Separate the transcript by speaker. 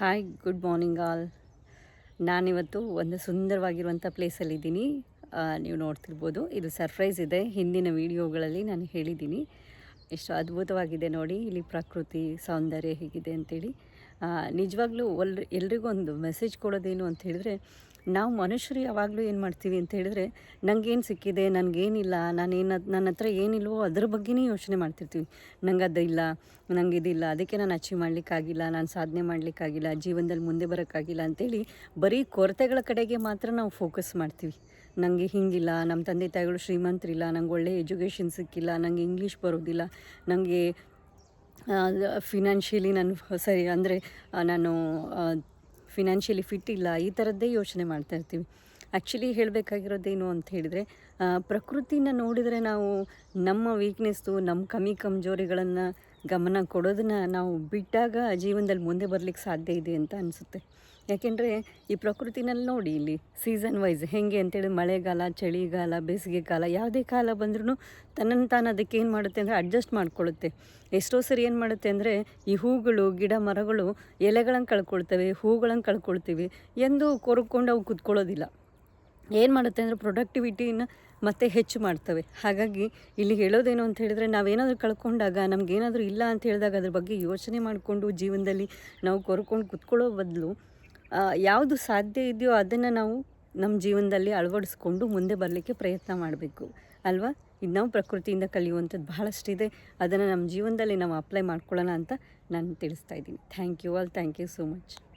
Speaker 1: Hi, good morning all. ನಾನಿವತ್ತು ಒಂದು ಸುಂದರವಾಗಿರುವಂಥ ಪ್ಲೇಸಲ್ಲಿದ್ದೀನಿ. ನೀವು ನೋಡ್ತಿರ್ಬೋದು, ಇದು ಸರ್ಪ್ರೈಸ್ ಇದೆ. ಹಿಂದಿನ ವೀಡಿಯೋಗಳಲ್ಲಿ ನಾನು ಹೇಳಿದ್ದೀನಿ. ಎಷ್ಟು ಅದ್ಭುತವಾಗಿದೆ ನೋಡಿ, ಇಲ್ಲಿ ಪ್ರಕೃತಿ ಸೌಂದರ್ಯ ಹೇಗಿದೆ ಅಂತೇಳಿ. ನಿಜವಾಗ್ಲೂ ಎಲ್ರಿಗೂ ಒಂದು ಮೆಸೇಜ್ ಕೊಡೋದೇನು ಅಂತ ಹೇಳಿದ್ರೆ, ನಾವು ಮನುಷ್ಯರು ಯಾವಾಗಲೂ ಏನು ಮಾಡ್ತೀವಿ ಅಂತ ಹೇಳಿದ್ರೆ, ನನಗೇನು ಸಿಕ್ಕಿದೆ, ನನಗೇನಿಲ್ಲ, ನನ್ನ ಹತ್ರ ಏನಿಲ್ವೋ ಅದ್ರ ಬಗ್ಗೆನೇ ಯೋಚನೆ ಮಾಡ್ತಿರ್ತೀವಿ. ನಂಗೆ ಅದಿಲ್ಲ, ನಂಗೆ ಇದಿಲ್ಲ, ಅದಕ್ಕೆ ನಾನು ಅಚೀವ್ ಮಾಡಲಿಕ್ಕಾಗಿಲ್ಲ, ನಾನು ಸಾಧನೆ ಮಾಡಲಿಕ್ಕಾಗಿಲ್ಲ, ಜೀವನದಲ್ಲಿ ಮುಂದೆ ಬರೋಕ್ಕಾಗಿಲ್ಲ ಅಂತೇಳಿ ಬರೀ ಕೊರತೆಗಳ ಕಡೆಗೆ ಮಾತ್ರ ನಾವು ಫೋಕಸ್ ಮಾಡ್ತೀವಿ. ನನಗೆ ಹೀಗಿಲ್ಲ, ನಮ್ಮ ತಂದೆ ತಾಯಿಗಳು ಶ್ರೀಮಂತರಿಲ್ಲ, ನಂಗೆ ಒಳ್ಳೆ ಎಜುಕೇಷನ್ ಸಿಕ್ಕಿಲ್ಲ, ನಂಗೆ ಇಂಗ್ಲೀಷ್ ಬರೋದಿಲ್ಲ, ನನಗೆ ಫಿನಾನ್ಷಿಯಲಿ ನಾನು ಸರಿ ಅಂದರೆ ನಾನು ಫಿನಾನ್ಷಿಯಲಿ ಫಿಟ್ ಇಲ್ಲ, ಈ ಥರದ್ದೇ ಯೋಚನೆ ಮಾಡ್ತಾ ಇರ್ತೀವಿ. ಆ್ಯಕ್ಚುಲಿ ಹೇಳಬೇಕಾಗಿರೋದೇನು ಅಂತ ಹೇಳಿದರೆ, ಪ್ರಕೃತಿನ ನೋಡಿದರೆ ನಾವು ನಮ್ಮ ವೀಕ್ನೆಸ್ಸು, ನಮ್ಮ ಕಮಜೋರಿಗಳನ್ನು ಗಮನ ಕೊಡೋದನ್ನು ನಾವು ಬಿಟ್ಟಾಗ ಜೀವನದಲ್ಲಿ ಮುಂದೆ ಬರಲಿಕ್ಕೆ ಸಾಧ್ಯ ಇದೆ ಅಂತ ಅನಿಸುತ್ತೆ. ಯಾಕೆಂದರೆ ಈ ಪ್ರಕೃತಿನಲ್ಲಿ ನೋಡಿ, ಇಲ್ಲಿ ಸೀಸನ್ ವೈಸ್ ಹೇಗೆ ಅಂತೇಳಿ ಮಳೆಗಾಲ, ಚಳಿಗಾಲ, ಬೇಸಿಗೆಗಾಲ, ಯಾವುದೇ ಕಾಲ ಬಂದ್ರೂ ತನ್ನನ್ನು ತಾನು ಅದಕ್ಕೆ ಏನು ಮಾಡುತ್ತೆ ಅಂದರೆ ಅಡ್ಜಸ್ಟ್ ಮಾಡ್ಕೊಳ್ಳುತ್ತೆ. ಎಷ್ಟೋ ಸರಿ ಏನು ಮಾಡುತ್ತೆ ಅಂದರೆ, ಈ ಹೂಗಳು, ಗಿಡ ಮರಗಳು ಎಲೆಗಳನ್ನು ಕಳ್ಕೊಳ್ತವೆ, ಹೂಗಳನ್ನು ಕಳ್ಕೊಳ್ತೀವಿ ಎಂದು ಕೊರ್ಕೊಂಡು ಅವು ಕೂತ್ಕೊಳ್ಳೋದಿಲ್ಲ. ಏನು ಮಾಡುತ್ತೆ ಅಂದರೆ ಪ್ರೊಡಕ್ಟಿವಿಟಿನ ಮತ್ತೆ ಹೆಚ್ಚು ಮಾಡ್ತವೆ. ಹಾಗಾಗಿ ಇಲ್ಲಿ ಹೇಳೋದೇನು ಅಂತ ಹೇಳಿದ್ರೆ, ನಾವೇನಾದರೂ ಕಳ್ಕೊಂಡಾಗ, ನಮಗೇನಾದರೂ ಇಲ್ಲ ಅಂತ ಹೇಳಿದಾಗ ಅದ್ರ ಬಗ್ಗೆ ಯೋಚನೆ ಮಾಡಿಕೊಂಡು ಜೀವನದಲ್ಲಿ ನಾವು ಕೊರ್ಕೊಂಡು ಕೂತ್ಕೊಳ್ಳೋ ಬದಲು ಯಾವುದು ಸಾಧ್ಯ ಇದೆಯೋ ಅದನ್ನು ನಾವು ನಮ್ಮ ಜೀವನದಲ್ಲಿ ಅಳವಡಿಸ್ಕೊಂಡು ಮುಂದೆ ಬರಲಿಕ್ಕೆ ಪ್ರಯತ್ನ ಮಾಡಬೇಕು ಅಲ್ವಾ. ಇದು ನಾವು ಪ್ರಕೃತಿಯಿಂದ ಕಲಿಯುವಂಥದ್ದು ಬಹಳಷ್ಟಿದೆ. ಅದನ್ನು ನಮ್ಮ ಜೀವನದಲ್ಲಿ ನಾವು ಅಪ್ಲೈ ಮಾಡ್ಕೊಳ್ಳೋಣ ಅಂತ ನಾನು ತಿಳಿಸ್ತಾ ಇದ್ದೀನಿ. Thank you all, thank you so much.